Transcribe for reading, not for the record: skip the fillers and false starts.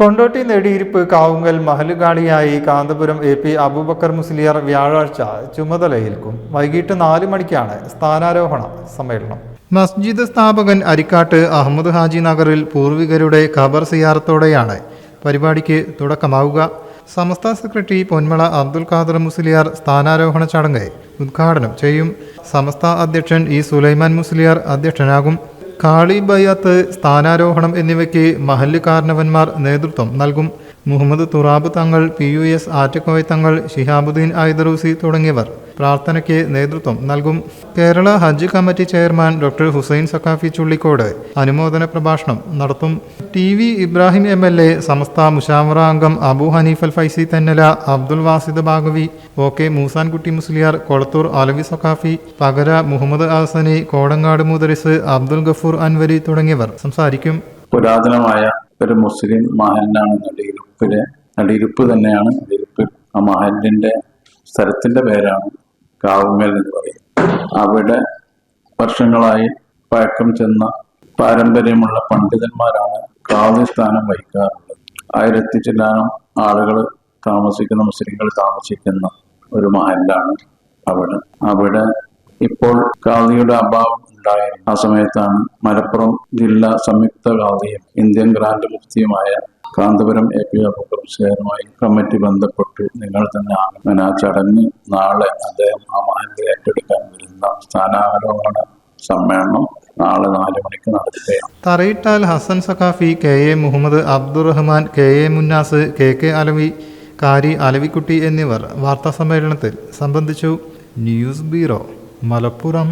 Kondotty Nediyiruppu Kavungal മഹലുകാളിയായി Kanthapuram AP Abubakar Musliyar വ്യാഴാഴ്ച ചുമതലയേൽക്കും. വൈകിട്ട് 4 മണിക്കാണ് സ്ഥാനാരോഹണ സമ്മേളനം. മസ്ജിദ് സ്ഥാപകൻ അരിക്കാട്ട് അഹമ്മദ് ഹാജി നഗറിൽ പൂർവികരുടെ ഖബർ സിയാറത്തോടെയാണ് പരിപാടിക്ക് തുടക്കമാവുക. സമസ്ത സെക്രട്ടറി പൊന്മള അബ്ദുൽ ഖാദർ മുസ്ലിയാർ സ്ഥാനാരോഹണ ചടങ്ങ് ഉദ്ഘാടനം ചെയ്യും. സമസ്ത അധ്യക്ഷൻ E സുലൈമാൻ മുസ്ലിയാർ അധ്യക്ഷനാകും. കാളി ബയ്യത്ത്, സ്ഥാനാരോഹണം എന്നിവയ്ക്ക് മഹല്ല് കാരണവന്മാർ നേതൃത്വം നൽകും. മുഹമ്മദ് തുറാബ് തങ്ങൾ, PUS ആറ്റക്കോയ തങ്ങൾ, ഷിഹാബുദ്ദീൻ ഐദറൂസി തുടങ്ങിയവർ പ്രാർത്ഥനയ്ക്ക് നേതൃത്വം നൽകും. Kerala Hajj committee chairman doctor Hussain Saqafi Chullikkode അനുമോദന പ്രഭാഷണം നടത്തും. TV ഇബ്രാഹിം MLA, സമസ്ത മുഷാവറ അംഗം അബു ഹനീഫൽ ഫൈസി തെന്നല, അബ്ദുൽ വാസിദ് ബാഗവി, OK മൂസാൻകുട്ടി മുസ്ലിയാർ, കൊളത്തൂർ അലവി സഖാഫി, പകര മുഹമ്മദ് ആസനി, കോടങ്ങാട് മുദരിസ്, അബ്ദുൽ ഗഫൂർ അൻവരി തുടങ്ങിയവർ സംസാരിക്കും. പുരാതനമായ ഒരു മുസ്ലിം മഹലിനാണ് നടിയിരുപ്പ് തന്നെയാണ് നടിയിരുപ്പ്. ആ മഹലിന്റെ സ്ഥലത്തിന്റെ പേരാണ് കാവുങ്ങൽ എന്ന് പറയും. അവിടെ വർഷങ്ങളായി പഴക്കം ചെന്ന പാരമ്പര്യമുള്ള പണ്ഡിതന്മാരാണ് കാവി സ്ഥാനം വഹിക്കാറുള്ളത്. 1000 ചില്ലാനം ആളുകൾ താമസിക്കുന്ന, മുസ്ലിങ്ങൾ താമസിക്കുന്ന ഒരു മഹലാണ് അവിടെ ഇപ്പോൾ കാദിയുടെ അഭാവം ഉണ്ടായിരുന്നു. ആ സമയത്താണ് മലപ്പുറം ജില്ലാ സംയുക്ത കാദിയും ഇന്ത്യൻ ഗ്രാൻഡ് മുഫ്തിയുമായ കാന്തപുരം AP അബൂബക്കർ മുസ്ലിയാരുമായി കമ്മിറ്റി ബന്ധപ്പെട്ടു. നിങ്ങൾ തന്നെ അങ്ങനെ ആ ചടങ്ങ് നാളെ അദ്ദേഹം ആ മഹലിൽ ഏറ്റെടുക്കാൻ വരുന്ന സ്ഥാനാരോഹണ സമ്മേളനം നാളെ 4 മണിക്ക് നടത്തുകയാണ്. Tharayittal Hasan Saqafi, KA Muhammad Abdurahman, KA Munnas, KK Alavi, കാരി അലവിക്കുട്ടി എന്നിവർ വാർത്താ സമ്മേളനത്തിൽ സംബന്ധിച്ചു. News bureau, Malappuram.